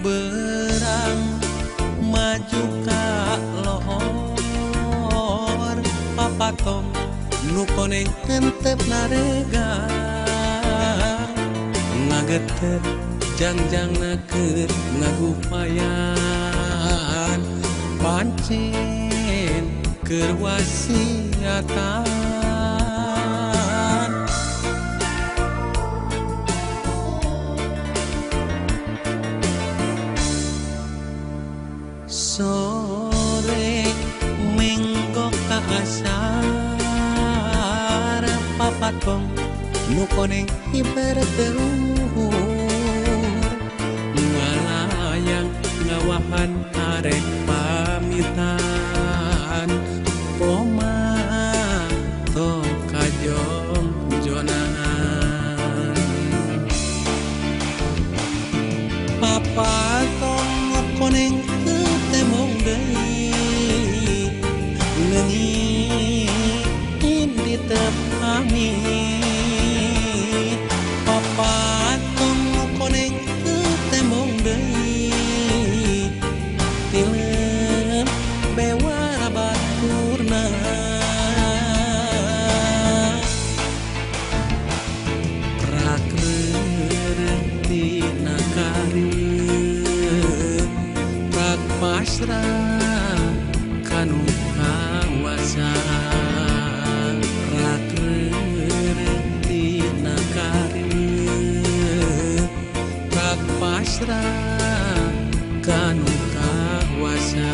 berang maju ka lohor papatom nu koneng entep narega ngagetep jangjang nakeur ngagupayan pancen keur wasiatan sore menggok ka asar papatong nu koneng ibarat telur ngalayang ngawahan arek pamitan poma tong kajong jonan papatong koneng temong deui leungit di tepami papatong koneng temong deui tilem bewara baturna prakreureuntina kareum pasrah kanu kawasa rakreureuntina kareum prak pasrah kanu kawasa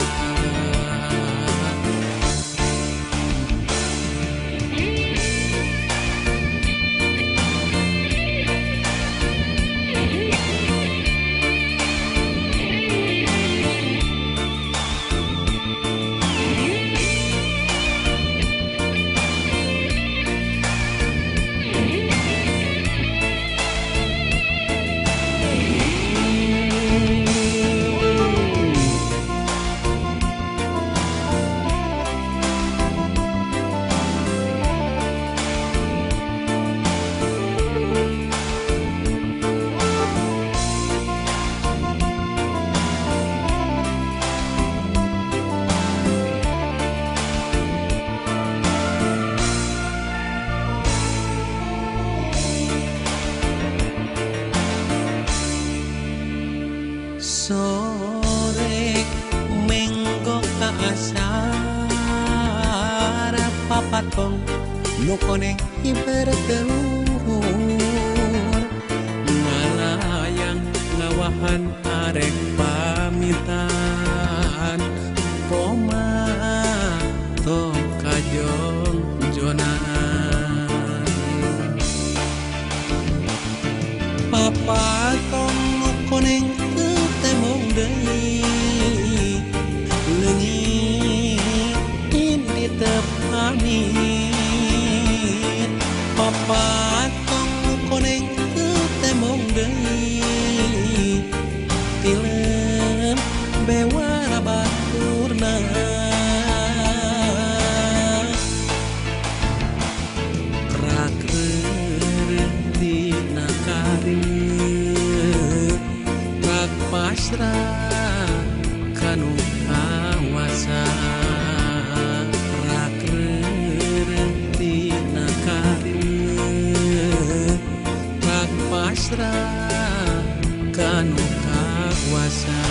sore menggok ka asar papatong nu koneng ibarat telur ngalayang ngawahan arek pamitan poma tong kajong jonan papatong koneng temong deui leungit di tepami papatong koneng temong deui tilem bewara baturna rakreureuntina kareum pasrah kanu kawasa rakreureuntina kareum prak pasrah kanu kawasa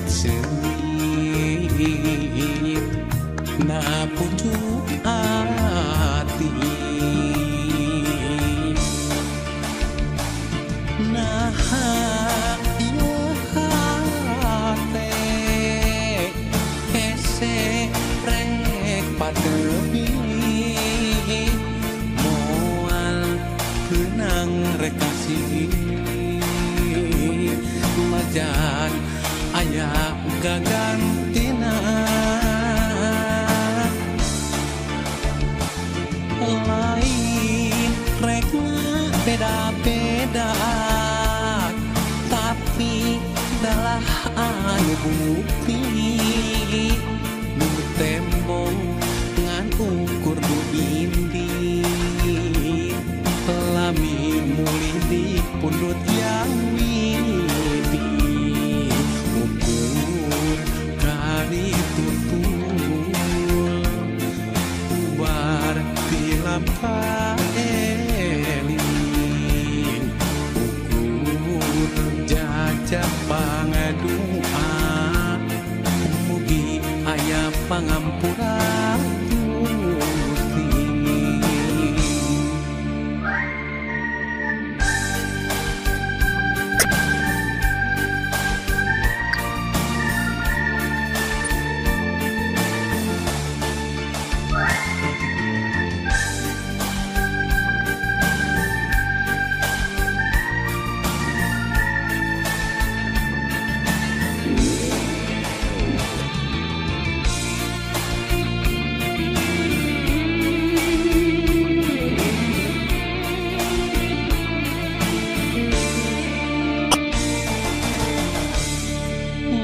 seungit na pucuk ati nah ieu hate hese rek padebi moal keunang rek kasih majan aya gagantina lain rekna beda-beda tapi dalah anu bukti nu tembong ngan ukur nu indi lami muli di pundut yang widi ukur kari tutul ubar tilam paelin ukur jajak pangadua mugi aya pangampura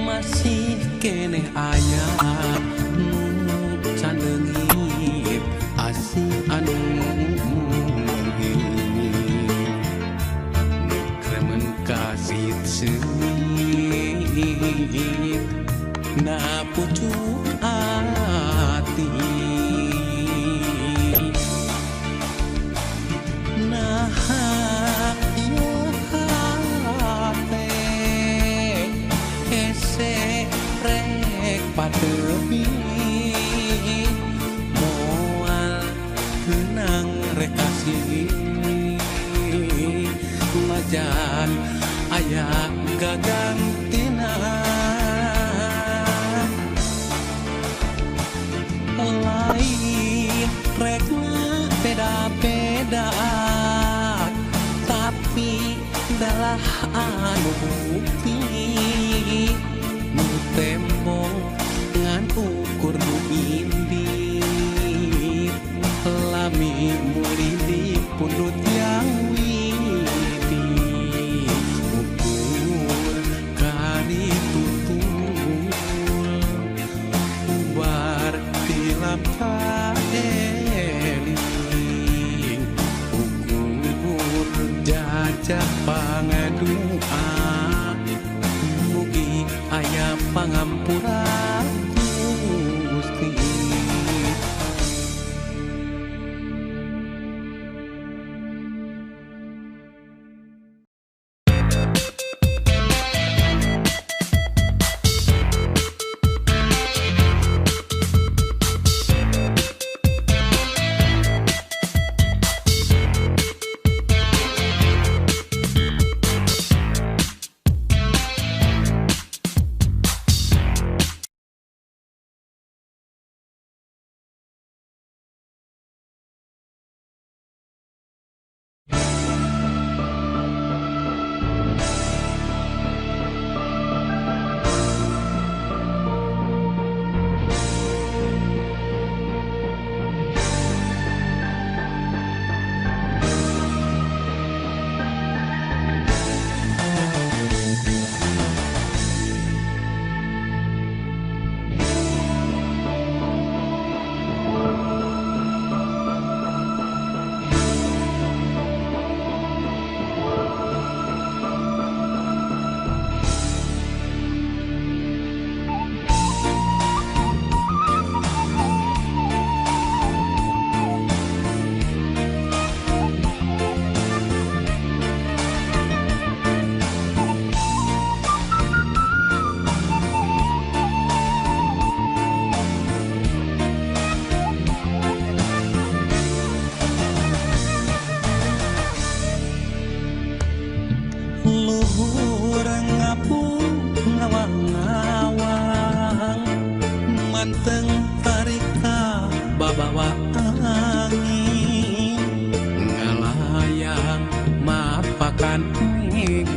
masih keneh aya nu can leungit asih anu kremen kasih seungit na pucuk ati nah ieu hate hese rek padebi moal keunang rek kasih majan aya gagantina lain rekna beda-beda tapi dalah anu bukti nu tembong ngan ukur nu indi lami muli di pundut yang widi ukur kari tutul ubar tilam paelin ukur jajak pangadua mugi aya pangampura Gusti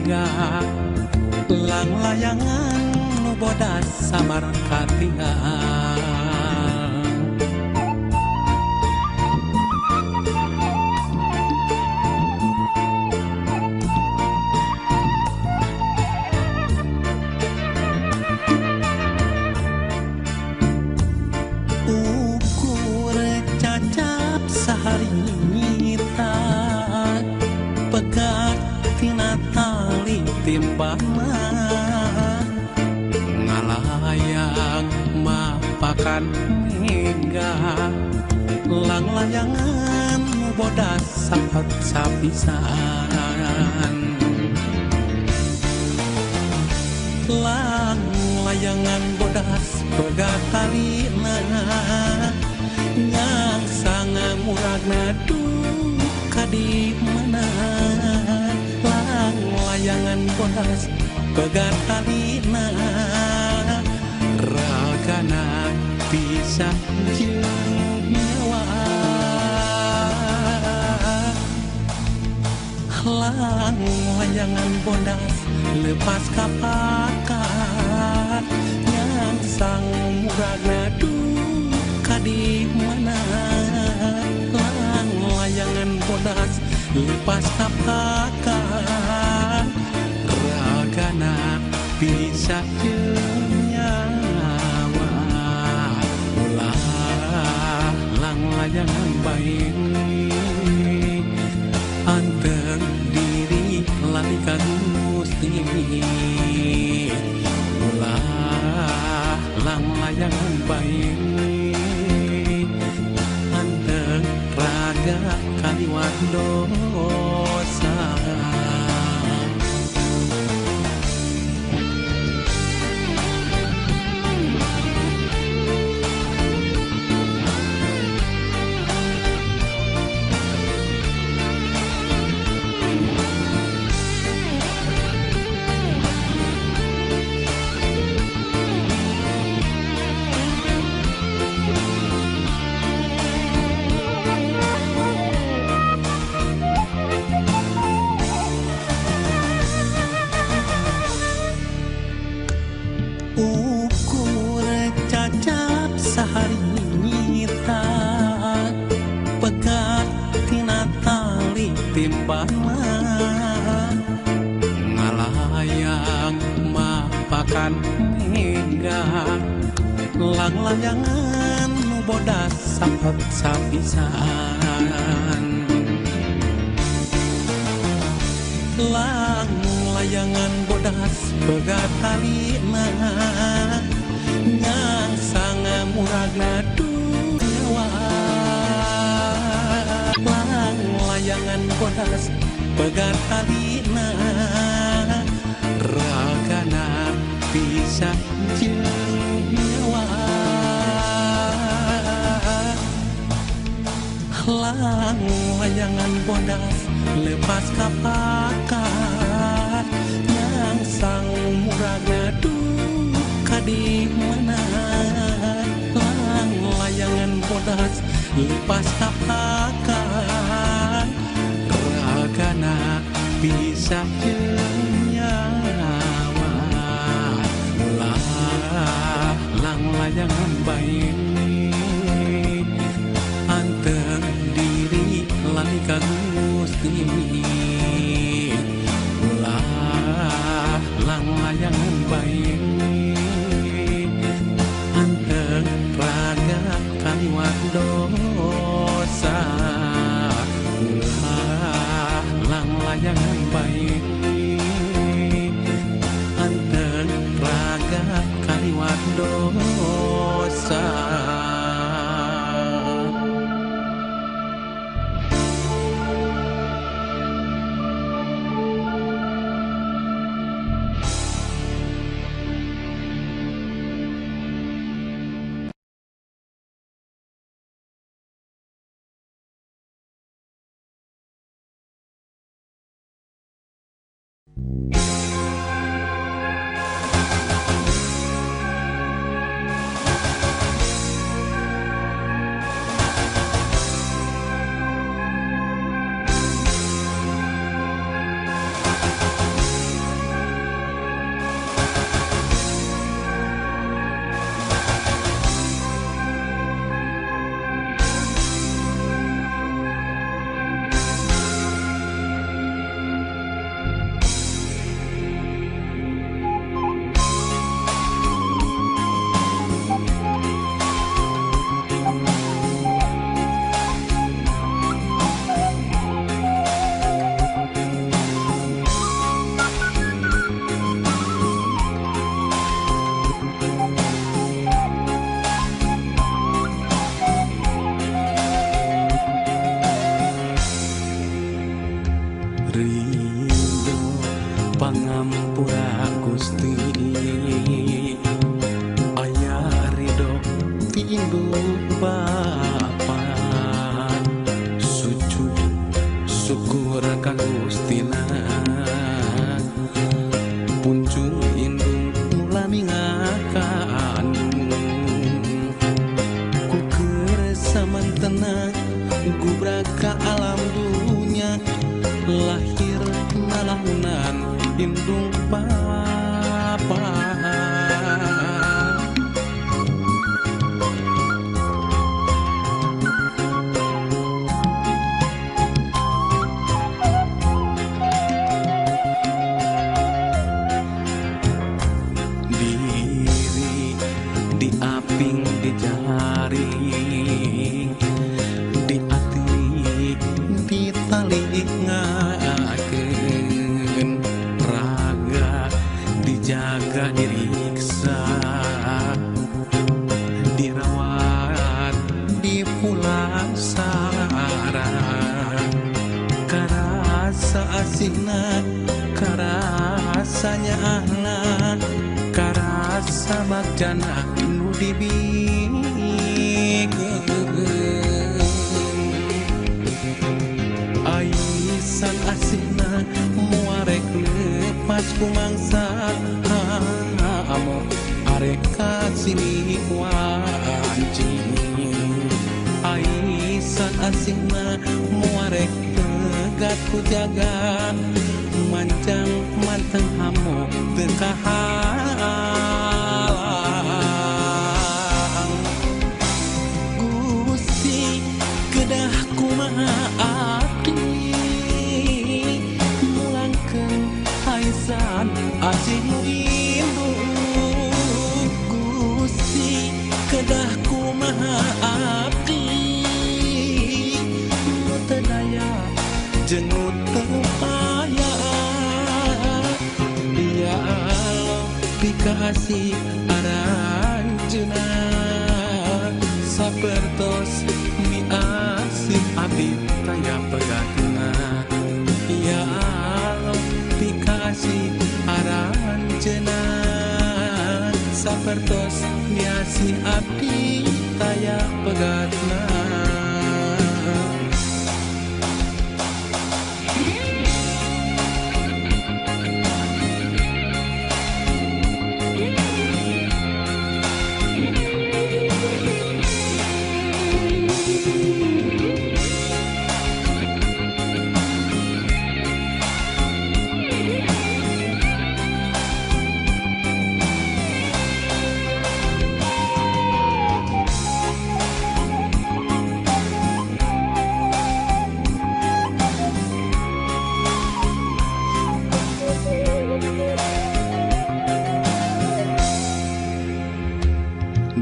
mega lang layangan nu bodas samar katinggal ukur cacap sehari nyita pegat tina tali timbangan ngalayang mapakan mega lang layangan nu bodas sapat sapisan lang layangan bodas pegat talina yang sanga muragna duka di mana lang layangan bodas pegat talina ragana pisah jeung nyawa lang layangan bodas lepas kapakat yang sang muragna duka di mana lang layangan bodas lepas kapakat ragana pisah jeung nyawa ulah lang layangan baik anteng diri lali ka Gusti ulah lang layangan baik anteng raga kaliwat dosa ukur cacap sehari nyita pegat tina tali timbangan ngalayang mapakan mega lang layangan nu bodas sapat sapisan lang layangan bodas pegat talina yang sanga muragna nyawa lang layangan bodas pegat talina ragana pisah jeung nyawa lang layangan bodas lepas kapakat yang sang muragna duka di mana lang layangan bodas lepas kapakat ragana pisah jeung nyawa ulah lang layangan baik anteng diri lali ka Gusti ulah lang layangan baik anteng raga kaliwat dosa ulah lang layangan baik anteng raga kaliwat dosa. Gusti aya ridho tiinduk Bapa sujud syukur ka Gustina punjung indung mulami ngakandung ku keresamantena gubrak ka alam dunya lahir nalahunan indung Bapa diri diaping di jaring di ati ditali ngakeun raga dijaga diriksa dirawat dipulasara karasa asina karasanya anak karasa bagjana nu dibikeun aisan asina muarek lepas kumangsa amor arek kasini wanci aisan asina muarek tegat ku jaga manjang manteng hamo tekahalang Gusti kedah kumaha abdi mulangkeun aisan asih nu indung Gusti kedah kumaha abdi nu teu daya jeung nu teu upaya ya Allah pikasih aranjeuna sapertos miasih abdi taya pegatna ya Allah pikasih aranjeuna sapertos miasih abdi taya pegatna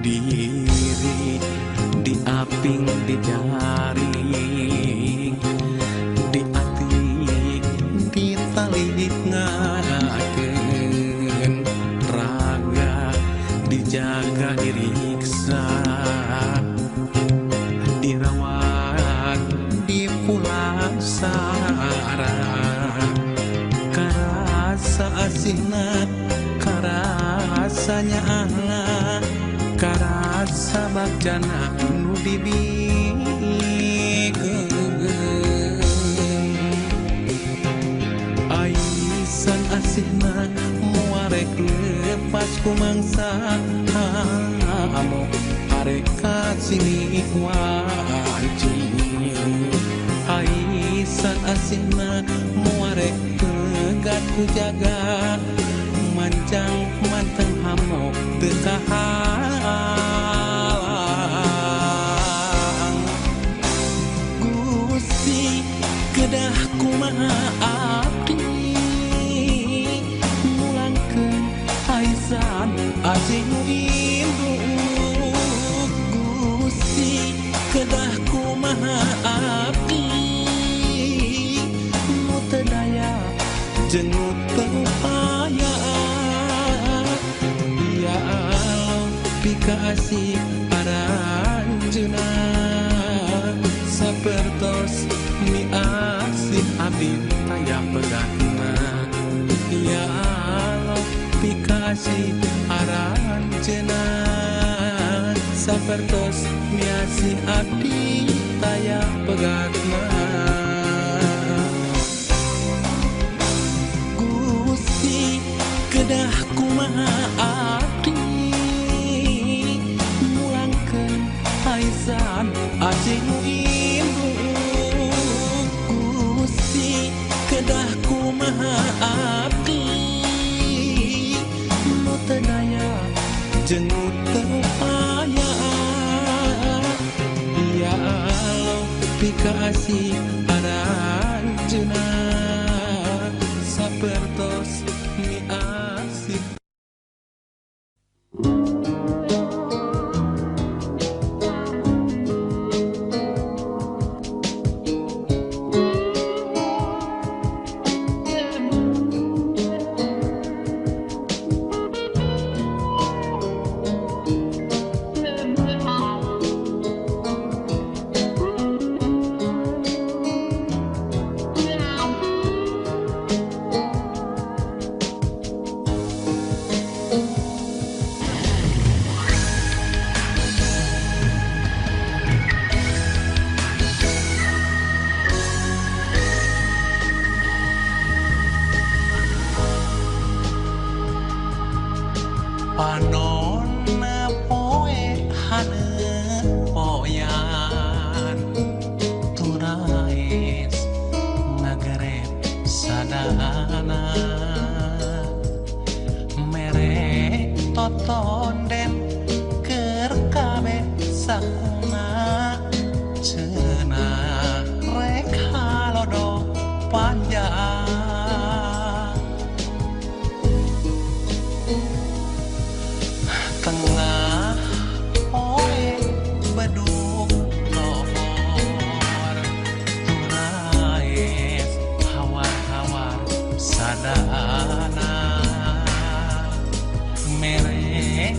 diri diaping di jaring di ati ditali ngakeun raga dijaga diriksa dirawat dipulasara karasa asihna karasanya anak karasa bagjana nu dibikeun aisan asihna muarek lepas kumangsa amo arek kasini wanci aisan asihna muarek tegat ku jaga manjang manteng hamo teu kahalang Gusti kedah kumaha abdi mulangkeun aisan asih nu indung Gusti kedah kumaha abdi nu teu daya jeung nu teu upaya ya Allah pikasih aranjeuna sapertos miasih abdi taya pegatna ya Allah asih aranjeuna sapertos miasih abdi taya pegatna Gusti kedah kumaha abdi mulangkeun aisan asih nu indung Gusti kedah kumaha abdi nu teu daya jeung nu teu aya ya Allah pikasih aranjeuna sapertos miasih panonna poe haneuh poyan turais ngagerep sadana mere totonden keur kabeh sakuna cenah rek halodo panjang tengah poe bedug lohor turais hawar-hawar sadana mere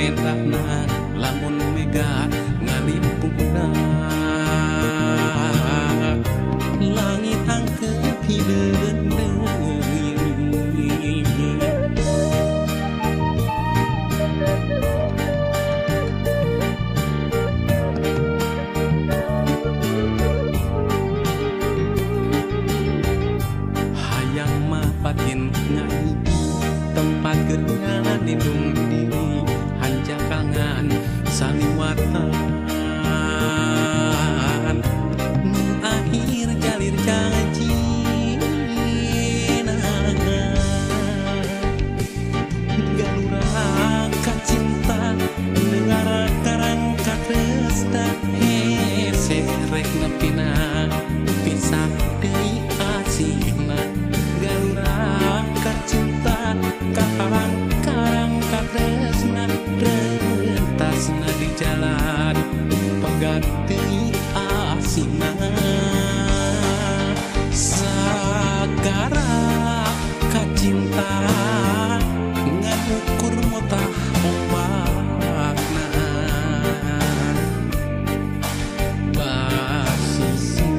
endahna lamun mega ngalipuna langit angkep hideung hayang mapatin ngai tempat gerangan lindung diri hanjakangan saliwatan nu akhir jalir janji galurang ka cinta negara karang ka tresna hese rek nepina pisah deui asihna galurang ka cinta ka karang ka tresna rentasna di jalan pegat deui asihna sagara ka cinta ngukur mutah ombakna basisi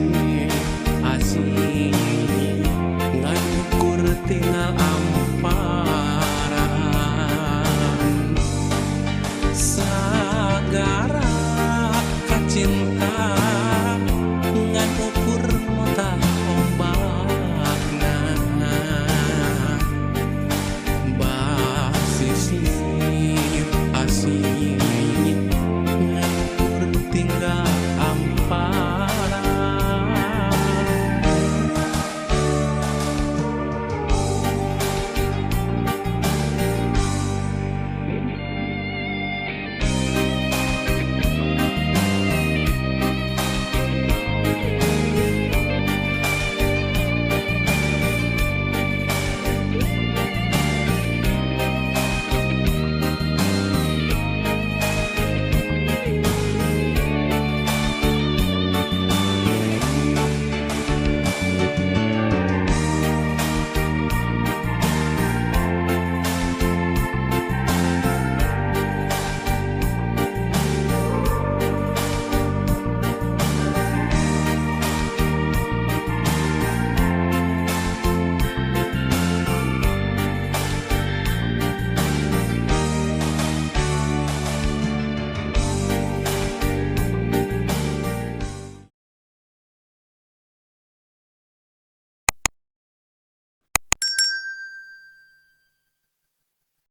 asih ngukur tinggal amparan sagara ka cinta